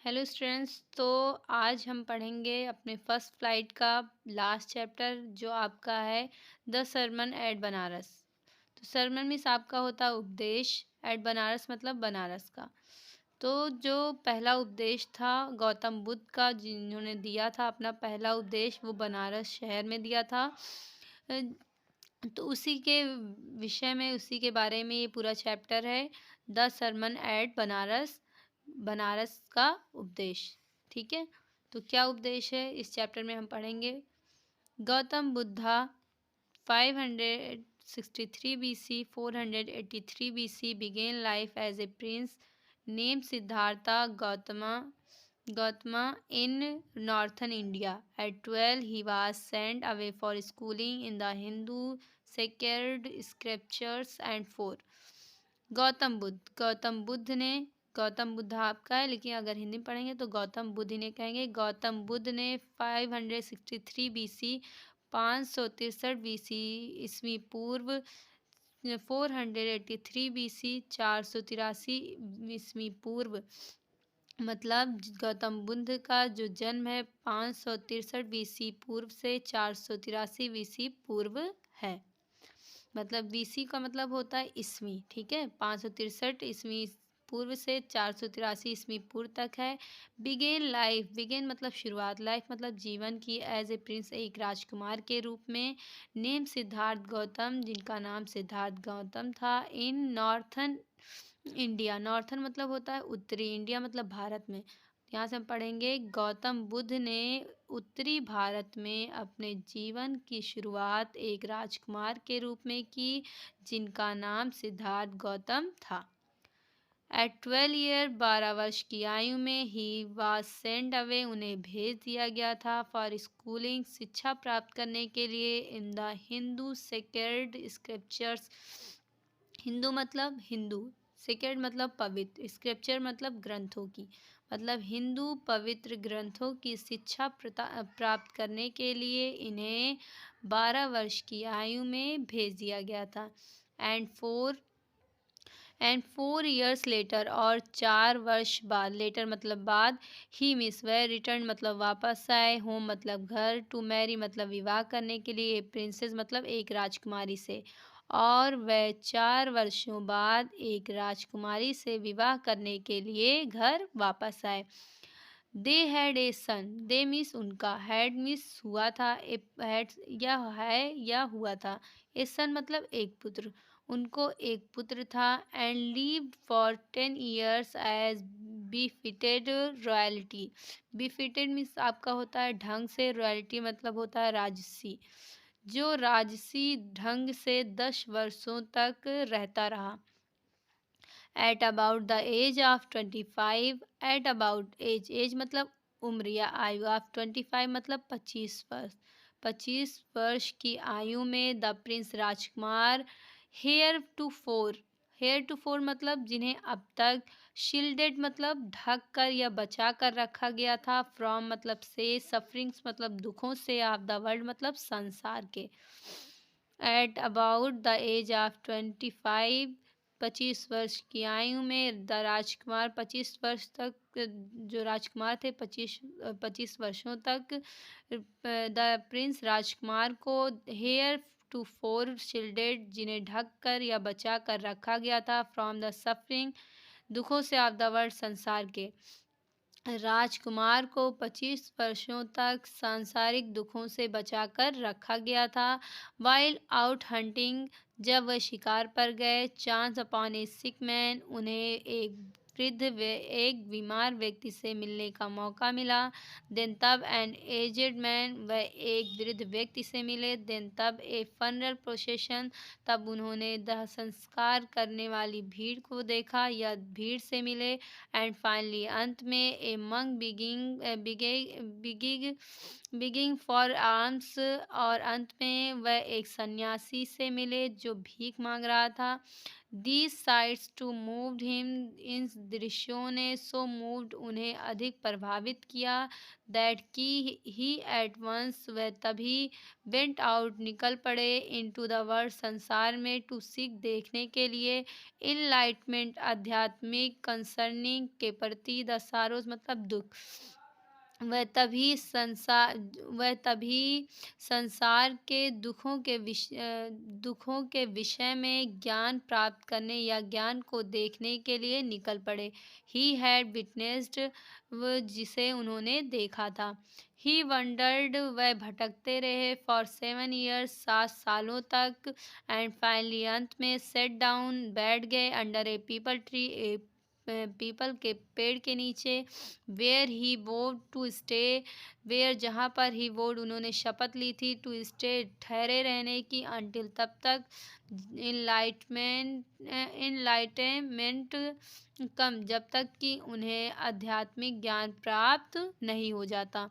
Hello students. तो आज हम पढ़ेंगे अपने फर्स्ट फ्लाइट का लास्ट चैप्टर जो आपका है द सरमन एट बनारस। तो सरमन मीन्स आपका होता है उपदेश, एट बनारस मतलब बनारस का। तो जो पहला उपदेश था गौतम बुद्ध का, जिन्होंने दिया था अपना पहला उपदेश, वो बनारस शहर में दिया था। अ, तो उसी के विषय में, उसी के बारे में ये पूरा चैप्टर है, द सरमन एट बनारस, बनारस का उपदेश। ठीक है, तो क्या उपदेश है इस चैप्टर में हम पढ़ेंगे। Gautam Buddha 563 BC 483 BC began life as a prince named Siddhartha Gautama in northern India. At 12, he was sent away for schooling in the Hindu sacred scriptures and four. Gautam Buddha आपका है, लेकिन अगर हिंदी में पढ़ेंगे तो गौतम बुद्ध ने कहेंगे। गौतम बुद्ध ने 563 BC 563 BC ईस्वी पूर्व, 483 BC 483 ईस्वी पूर्व, मतलब गौतम बुद्ध का जो जन्म है 563 BC पूर्व से 483 BC पूर्व है। मतलब बीसी का मतलब होता है ईस्वी। ठीक है, 563 ईस्वी पूर्व से 483 ईस्वी पूर्व तक है। बिगेन लाइफ, बिगेन मतलब शुरुआत, लाइफ मतलब जीवन की, एज ए प्रिंस एक राजकुमार के रूप में। नेम सिद्धार्थ गौतम, जिनका नाम सिद्धार्थ गौतम था। इन नॉर्थन इंडिया, नॉर्थन मतलब होता है उत्तरी, इंडिया मतलब भारत में। यहाँ से हम पढ़ेंगे गौतम बुद्ध ने उत्तरी भारत में अपने जीवन की शुरुआत एक राजकुमार के रूप में की, जिनका नाम सिद्धार्थ गौतम था। एट 12 ईयर, 12 वर्ष की आयु में, ही वाज सेंड अवे, उन्हें भेज दिया गया था, फॉर स्कूलिंग शिक्षा प्राप्त करने के लिए, in the Hindu sacred scriptures. Hindu मतलब हिंदू, सेक्रेड मतलब पवित्र, स्क्रिप्चर मतलब ग्रंथों की, मतलब हिंदू पवित्र ग्रंथों की शिक्षा प्राप्त करने के लिए इन्हें 12 वर्ष की आयु में भेज दिया गया था। एंड 4 ईयर्स लेटर, और 4 वर्ष बाद, लेटर मतलब बाद, ही मिस वह रिटर्न मतलब वापस आए, होम मतलब घर, टू मैरी मतलब विवाह करने के लिए, प्रिंसेस मतलब एक राजकुमारी से, और वह 4 वर्षों बाद एक राजकुमारी से विवाह करने के लिए घर वापस आए। They had a son, they miss उनका, हैड मिस हुआ था, ए हैड या है या हुआ था, ए सन मतलब एक पुत्र, उनको एक पुत्र था। And live for 10 years as befitted royalty. Befitted means आपका होता है ढंग से, रॉयल्टी मतलब होता है राजसी, जो राजसी ढंग से 10 वर्षों तक रहता रहा। At about the age of 25, at about age, age मतलब उम्र या आयु, ऑफ 25 मतलब 25 वर्ष, 25 वर्ष की आयु में, द प्रिंस राजकुमार, heir to four, heir to four मतलब जिन्हें अब तक, शील्डेड मतलब ढक कर या बचा कर रखा गया था, फ्रॉम मतलब से, सफरिंग्स मतलब दुखों से, ऑफ द वर्ल्ड मतलब संसार के। At about the age of 25, 25 वर्ष की आयु में, द राजकुमार 25 वर्ष तक, जो राजकुमार थे 25 वर्षों तक, द प्रिंस राजकुमार को, हेयर टू फोर शील्डेड जिन्हें ढक कर या बचा कर रखा गया था, फ्रॉम द सफरिंग दुखों से, ऑफ द वर्ल्ड संसार के। राजकुमार को 25 वर्षों तक सांसारिक दुखों से बचाकर रखा गया था। वाइल्ड आउट हंटिंग, जब वह शिकार पर गए, चांस अपॉन ए सिक मैन, उन्हें एक बीमार व्यक्ति से मिलने का मौका मिला। देन तब एन एजेड मैन, वह एक वृद्ध व्यक्ति से मिले। देन तब ए फनरल प्रोसेशन, तब उन्होंने दाह संस्कार करने वाली भीड़ को देखा या भीड़ से मिले। एंड फाइनली अंत में ए मंग बिगिंग फॉर आर्म्स, और अंत में वह एक सन्यासी से मिले जो भीख मांग रहा था। These sights to moved him, इन दृश्यों ने सो मूव्ड उन्हें अधिक प्रभावित किया, दैट की ही एट वंस वह तभी वेंट आउट निकल पड़े इनटू द वर्ल्ड संसार में, टू सीख देखने के लिए, इनलाइटमेंट आध्यात्मिक, कंसर्निंग के प्रति, द सारोज मतलब दुख, वह तभी संसार के दुखों के विषय में ज्ञान प्राप्त करने या ज्ञान को देखने के लिए निकल पड़े। ही हैड विटनेस्ड, जिसे उन्होंने देखा था। ही वंडर्ड, वह भटकते रहे फॉर 7 years, 7 सालों तक, एंड फाइनली अंत में सेट डाउन, बैठ गए अंडर ए पीपल ट्री, पीपल के पेड़ के नीचे, वेयर ही वोड टू स्टे, वेयर जहाँ पर ही वोड उन्होंने शपथ ली थी, टू स्टे ठहरे रहने की, अनटिल तब तक इनलाइटमेंट कम, जब तक कि उन्हें आध्यात्मिक ज्ञान प्राप्त नहीं हो जाता।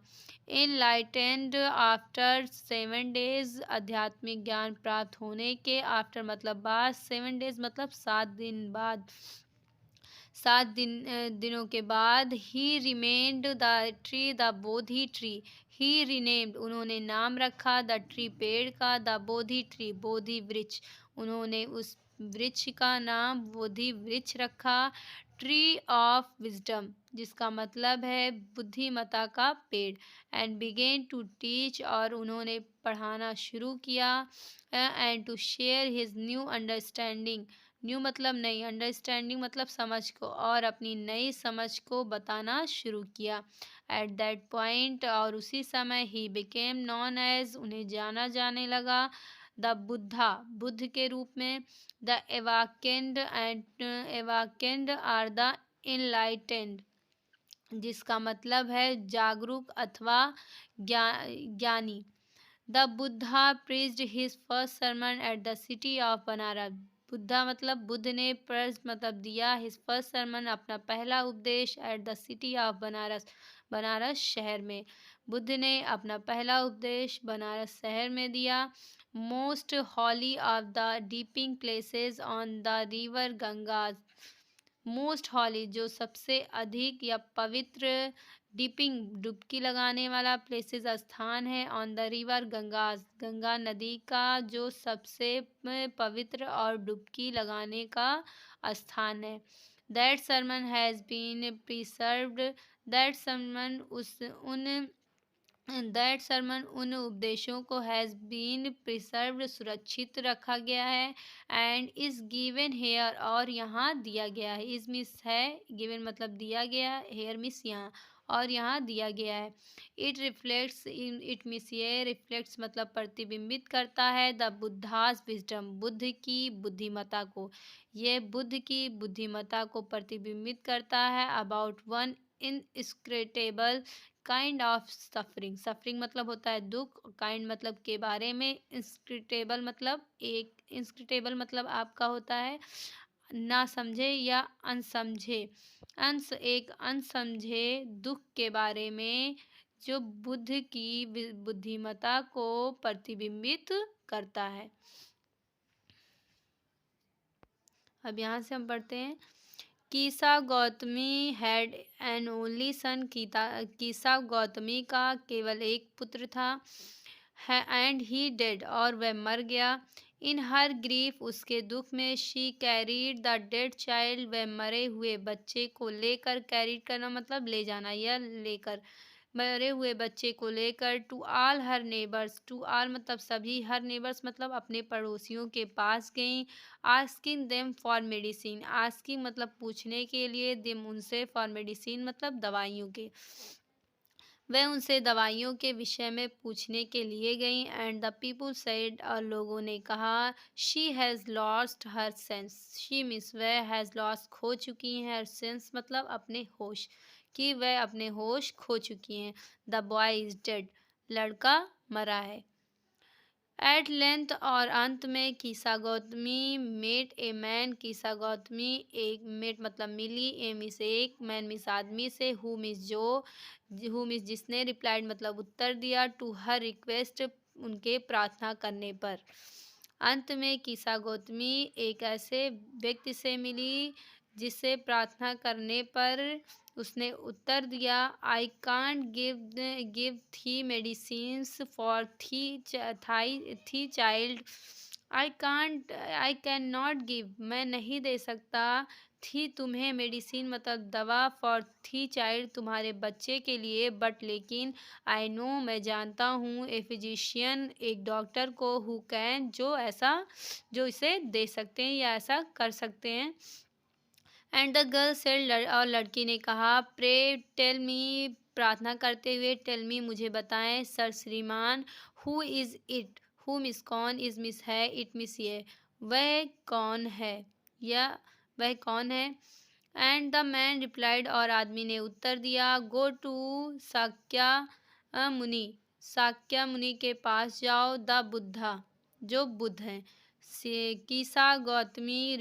इनलाइटेंड आफ्टर 7 days, आध्यात्मिक ज्ञान प्राप्त होने के, आफ्टर मतलब बाद, 7 days मतलब 7 दिन बाद, 7 दिनों के बाद, ही remained the tree, the Bodhi tree, he renamed उन्होंने नाम रखा, द ट्री पेड़ का, द बोधि ट्री बोधि वृक्ष, उन्होंने उस वृक्ष का नाम बोधि वृक्ष रखा, ट्री ऑफ विजडम जिसका मतलब है बुद्धिमता का पेड़, एंड बिगेन टू टीच और उन्होंने पढ़ाना शुरू किया, and to share his new understanding, new मतलब नई, अंडरस्टैंडिंग मतलब समझ को, और अपनी नई समझ को बताना शुरू किया। एट दैट पॉइंट और उसी समय ही बिकेम नॉन एज, उन्हें जाना जाने लगा, द बुद्धा बुद्ध के रूप में, the awakened and awakened are the enlightened जिसका मतलब है जागरूक अथवा ज्ञानी। The Buddha preached his first sermon at the city of Banaras, Buddha मतलब बुद्ध ने प्रेज्ड मतलब दिया, हिज फर्स्ट sermon अपना पहला उपदेश, eight the city of Banaras, Banaras शहर में, बुद्ध ने अपना पहला उपदेश बनारस शहर में दिया। Most holy of the dipping places on the river Ganga, most holy जो सबसे अधिक या पवित्र, डिपिंग डुबकी लगाने वाला, प्लेसेस स्थान है, on the river Ganga, Ganga नदी का जो सबसे पवित्र और डुबकी लगाने का स्थान है। That sermon has been preserved, that sermon उन उपदेशों को हैज़ बीन प्रिसर्व्ड सुरक्षित रखा गया है, एंड इज़ गिवन हेयर और यहाँ दिया गया है, इज़ मिस है, गिवन मतलब दिया गया, हेयर मिस यहाँ, और यहाँ दिया गया है। इट रिफ्लेक्ट्स, इट मिस ये रिफ्लेक्ट्स मतलब प्रतिबिंबित करता है, द बुद्धास विजडम बुद्ध की बुद्धिमता को, ये बुद्ध की बुद्धिमता को प्रतिबिंबित करता है, about one inscrutable kind of suffering, suffering मतलब होता है दुख, काइंड मतलब के बारे में, इंस्क्रिटेबल मतलब एक, इंस्क्रिटेबल मतलब आपका होता है ना समझे या अनसमझे, एक अनसमझे दुख के बारे में, जो बुद्ध की बुद्धिमता को प्रतिबिंबित करता है। अब यहाँ से हम पढ़ते हैं, Kisa Gotami had an only son, Kisa Gotami का केवल एक पुत्र था, एंड ही डेड और वह मर गया, इन हर ग्रीफ उसके दुख में, she carried the dead child, वह मरे हुए बच्चे को लेकर, कैरीड करना मतलब ले जाना या लेकर, मरे हुए बच्चे को लेकर, to all her neighbours, to all मतलब सभी, हर नेबर्स मतलब अपने पड़ोसियों के पास गईं, asking them for medicine, asking मतलब पूछने के लिए, देम उनसे, फॉर मेडिसिन मतलब दवाइयों के, वह उनसे दवाइयों के विषय में पूछने के लिए गईं, एंड द पीपल सेड और लोगों ने कहा, she has lost her sense, she miss वह हैज़ लॉस्ट खो चुकी हैं, हर सेंस मतलब अपने होश, कि वह अपने होश खो चुकी हैं, द बॉय इज डेड लड़का मरा है। एट लेंथ और अंत में, कीसा Gautami met a man, कीसा Gautami एक, मेट मतलब मिली, ए मिस एक, मैन मिस आदमी से, हु मिस जो, हु मिस जिसने, रिप्लाइड मतलब उत्तर दिया, टू हर रिक्वेस्ट उनके प्रार्थना करने पर, अंत में कीसा गौतमी एक ऐसे व्यक्ति से मिली जिससे प्रार्थना करने पर उसने उत्तर दिया, आई कांट गिव थी मेडिसिन्स फॉर थी child. I can not give, मैं नहीं दे सकता, थी तुम्हें मेडिसिन मतलब दवा, फॉर थी चाइल्ड तुम्हारे बच्चे के लिए, बट लेकिन आई नो मैं जानता हूँ, ए फिजिशियन एक डॉक्टर को, हु कैन जो इसे दे सकते हैं या ऐसा कर सकते हैं। एंड द गर्ल सेड, और लड़की ने कहा, प्रे टेल मी प्रार्थना करते हुए, टेल मी मुझे बताएं सर श्रीमान, who is it, who miss कौन, इज़ मिस है, इट मिस ये वह कौन है, या वह कौन है। एंड द मैन रिप्लाइड, और आदमी ने उत्तर दिया, गो टू मुनि, साक्या मुनि के पास जाओ, द बुद्धा जो बुद्ध हैं। Kisa Gotami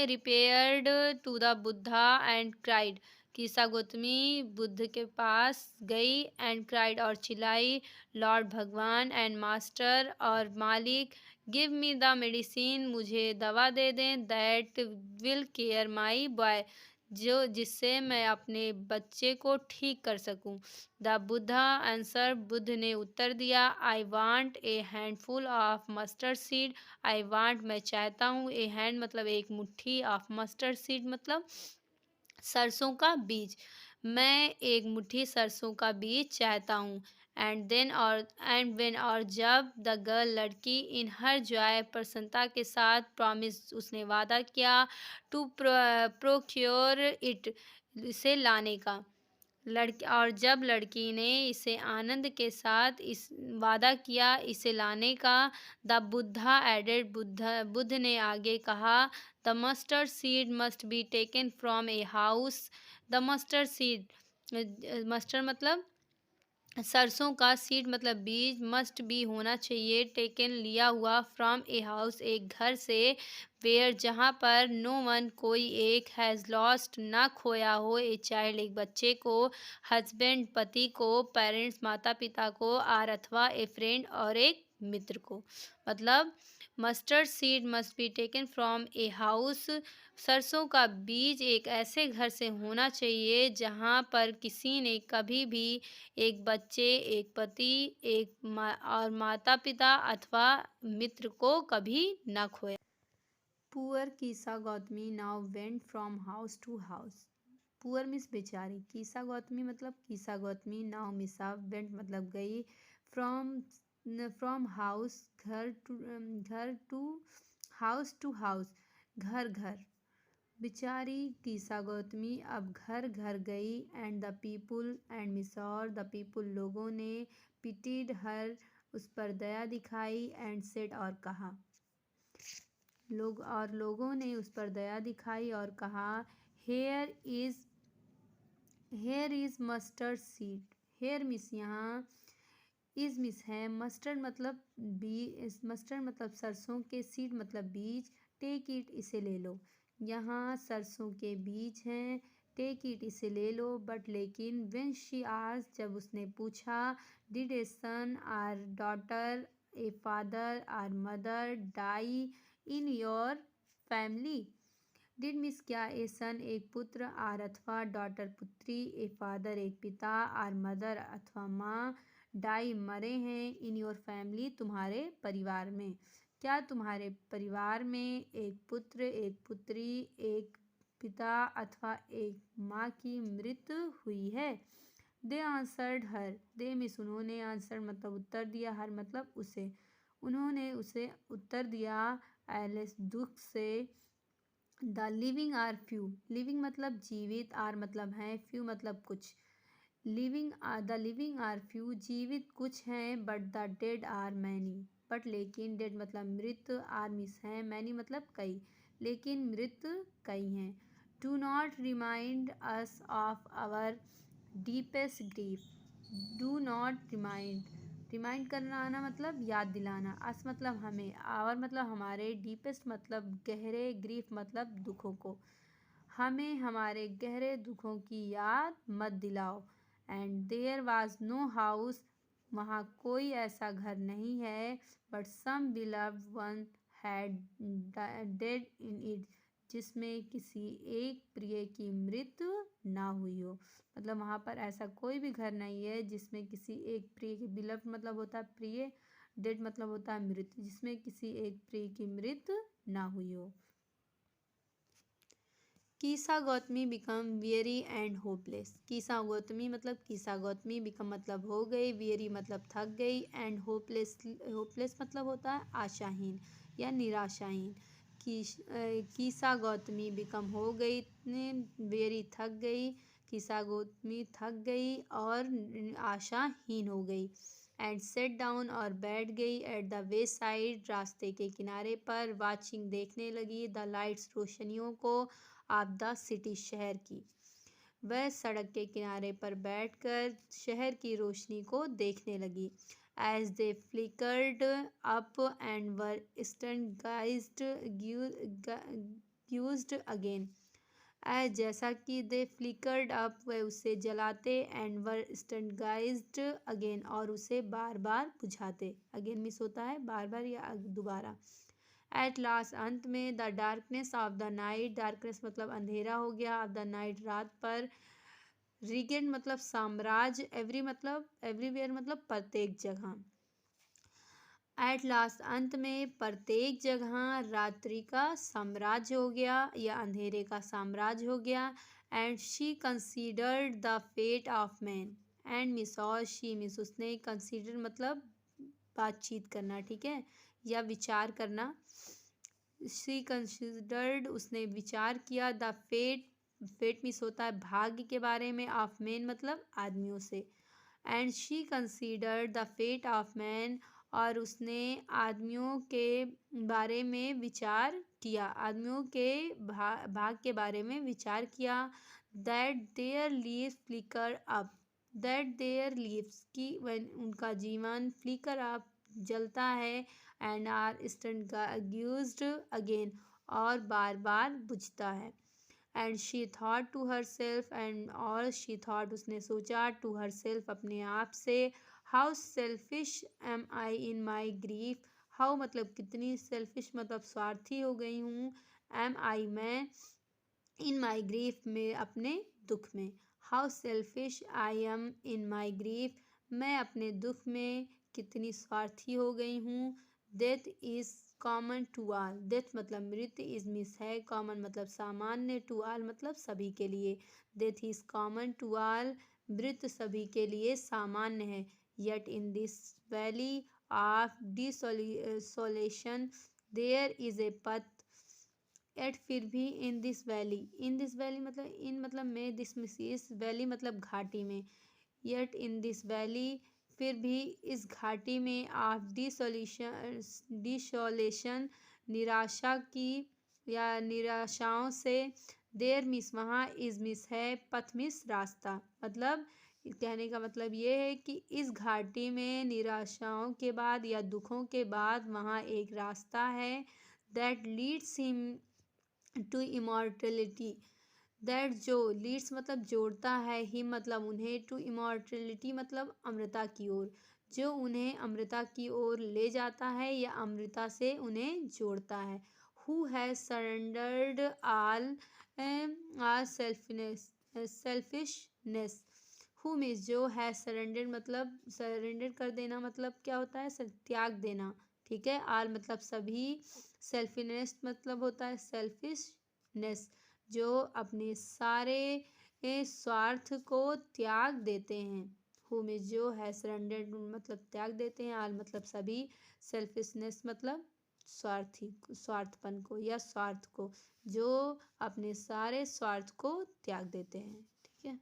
repaired to the Buddha and cried, Kisa Gotami Buddha के पास गई, एंड क्राइड और चिल्लाई, लॉर्ड भगवान एंड मास्टर और मालिक, गिव मी द मेडिसिन मुझे दवा दे दें, that will care my boy जो जिससे मैं अपने बच्चे को ठीक कर सकूं। द बुद्धा आंसर, बुद्ध ने उत्तर दिया, I want a handful of mustard seed, I want मैं चाहता हूँ, ए हैंड मतलब एक मुट्ठी, ऑफ मस्टर्ड सीड मतलब सरसों का बीज, मैं एक मुट्ठी सरसों का बीज चाहता हूँ। एंड वेन और जब द गर्ल लड़की इन हर जॉय प्रसन्नता के साथ प्रॉमिस उसने वादा किया, टू प्रोक्योर इट इसे लाने का, लड़की और जब लड़की ने इसे आनंद के साथ इस वादा किया इसे लाने का, द बुद्धा एडेड, बुद्ध ने आगे कहा, the mustard seed must be taken from a house, the mustard seed mustard मतलब सरसों का, सीड मतलब बीज, मस्ट बी होना चाहिए, टेकन लिया हुआ, फ्रॉम ए हाउस एक घर से, वेयर जहाँ पर, नो वन कोई एक, हैज़ लॉस्ट ना खोया हो, ए चाइल्ड एक बच्चे को, हस्बैंड पति को, पेरेंट्स माता पिता को, आर अथवा ए फ्रेंड और एक मित्र को। मतलब mustard seed must be taken from a house, सरसों का बीज एक ऐसे घर से होना चाहिए जहाँ पर किसी ने कभी भी एक बच्चे, एक पति, और माता पिता अथवा मित्र को कभी न खोया। Poor Kisa Gotami now went from house to house, poor miss बेचारी, कीसा गौतमी मतलब कीसा गौतमी, नाउ मिसा वेंट मतलब गई, फ्रॉम फ्रॉम हाउस घर टू हाउस घर घर, बेचारी कीसा गौतमी अब घर घर गई, एंड द पीपुल एंड मिसौर द पीपुल लोगों ने, पिटीड हर उस पर दया दिखाई, एंड सेड और कहा, लोगों ने उस पर दया दिखाई और कहा, here is mustard seed, here means यहाँ, इज मिस है, मस्टर्ड मतलब मस्टर्ड मतलब सरसों के, सीड मतलब बीज, टेक इट इसे ले लो, यहाँ सरसों के बीज हैं, टेक इट इसे ले लो, बट लेकिन, व्हेन शी आस्क्ड जब उसने पूछा, did a son or daughter, a father or mother die in your family, did means क्या, ए सन एक पुत्र, आर अथवा डॉटर पुत्री, ए फादर एक पिता, आर मदर अथवा माँ, डाई मरे हैं, इन योर फैमिली तुम्हारे परिवार में, क्या तुम्हारे परिवार में एक पुत्र, एक पुत्री, एक पिता अथवा एक माँ की मृत्यु हुई है। दे आंसर्ड हर, दे मिस उन्होंने, आंसर मतलब उत्तर दिया, हर मतलब उसे, उन्होंने उसे उत्तर दिया, एलिस दुख से, the living are few, living मतलब जीवित, आर मतलब हैं, फ्यू मतलब कुछ, द लिविंग आर फ्यू जीवित कुछ हैं, but the dead are many, but लेकिन, डेड मतलब मृत, आर मिस हैं, मैनी मतलब कई, लेकिन मृत कई हैं। Do not remind us of our deepest grief, do not remind करना आना मतलब याद दिलाना, अस मतलब हमें, आवर मतलब हमारे, डीपेस्ट मतलब गहरे, ग्रीफ मतलब दुखों को, हमें हमारे गहरे दुखों की याद मत दिलाओ। And there was no house वहाँ कोई ऐसा घर नहीं है, but some beloved one had dead in it, जिसमें किसी एक प्रिय की मृत्यु ना हुई हो। मतलब वहाँ पर ऐसा कोई भी घर नहीं है जिसमें किसी एक प्रिय की, बिलव्ड मतलब होता है प्रिय, डेड मतलब होता है मृत्यु, जिसमें किसी एक प्रिय की मृत्यु ना हुई हो। Kisa Gotami became weary and hopeless. Kisa Gotami मतलब कीसा गौतमी, बिकम मतलब हो गई, वियरी मतलब थक गई, एंड होपलेस, होपलेस मतलब होता है आशाहीन या निराशाहीन। कीसा गौतमी बिकम हो गई, वियरी थक गई, कीसा गौतमी थक गई और आशाहीन हो गई। एंड सेट डाउन और बैठ गई, एट द वे साइड रास्ते के किनारे पर, वाचिंग देखने लगी, द लाइट्स रोशनियों को, ऑफ द सिटी शहर की। वह सड़क के किनारे पर बैठकर शहर की रोशनी को देखने लगी। As they flickered up and were extinguished used again. As जैसा कि दे फ्लिकर्ड अप वह उसे जलाते, एंड वर स्टर्नगाइज्ड अगेन और उसे बार बार बुझाते। अगेन मिस होता है बार बार या दोबारा। एट लास्ट अंत में, the darkness of the night, darkness मतलब अंधेरा हो गया, ऑफ द नाइट रात पर, रिगेन मतलब साम्राज्य, एवरी मतलब एवरीवेयर मतलब प्रत्येक जगह। एट लास्ट अंत में प्रत्येक जगह रात्रि का साम्राज्य हो गया या अंधेरे का साम्राज्य हो गया। And she considered the fate of man, and means और शी मिस उसने, कंसीडर मतलब बातचीत करना, ठीक है, या विचार करना। शी कंसिडर्ड उसने विचार किया, द फेट, फेट मिस होता है भाग्य के बारे में, ऑफ मैन मतलब आदमियों से। And she considered the fate of man और उसने आदमियों के बारे में विचार किया, आदमियों के भाग के बारे में विचार किया। That there leaves flicker up, that there leaves की उनका जीवन, फ्लिकर अप जलता है, एंड आर extinguished अगेन और बार बार बुझता है। And she thought to herself, and और शी थॉट उसने सोचा, टू हर सेल्फ अपने आप से, how selfish am I in my grief, how मतलब कितनी, सेल्फिश मतलब स्वार्थी हो गई हूँ, एम आई मैं, इन माई ग्रीफ में अपने दुख में, how selfish I am in my grief, मैं अपने दुख में कितनी स्वार्थी हो गई हूँ। Death is common to all, death मतलब मृत्यु, इज मिस है, कॉमन मतलब सामान्य, टू ऑल मतलब सभी के लिए। Death is common to all, मृत्यु सभी के लिए सामान्य है। Yet in this valley of desolation there is a path, at फिर भी इन दिस वैली मतलब इन मतलब में, दिस मिस वैली मतलब घाटी में, येट इन दिस वैली फिर भी इस घाटी में, ऑफ डिसोलेशन निराशा की या निराशाओं से, देयर मिस वहाँ, इज मिस है, पथ मिस रास्ता। मतलब कहने का मतलब ये है कि इस घाटी में निराशाओं के बाद या दुखों के बाद वहाँ एक रास्ता है, that leads him to immortality, that जो लीड्स मतलब जोड़ता है, हिम मतलब उन्हें, टू इमॉर्टलिटी मतलब अमृता की ओर, जो उन्हें अमृता की ओर ले जाता है या अमृता से उन्हें जोड़ता है। Who has surrendered all or selfishness, who means जो है सरेंडर मतलब सरेंडर कर देना, मतलब क्या होता है, त्याग देना, ठीक है। आल मतलब सभी, सेल्फिनेस मतलब होता है सेल्फिशनेस, जो अपने सारे स्वार्थ को त्याग देते हैं। हु मीन्स जो है सरेंडर मतलब त्याग देते हैं, आल मतलब सभी, सेल्फिशनेस मतलब स्वार्थी, स्वार्थपन को या स्वार्थ को, जो अपने सारे स्वार्थ को त्याग देते हैं, ठीक है।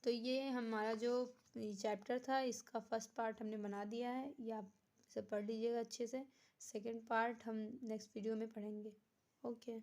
तो ये हमारा जो चैप्टर था इसका फर्स्ट पार्ट हमने बना दिया है, ये आप इसे पढ़ लीजिएगा अच्छे से। सेकंड पार्ट हम नेक्स्ट वीडियो में पढ़ेंगे। ओके।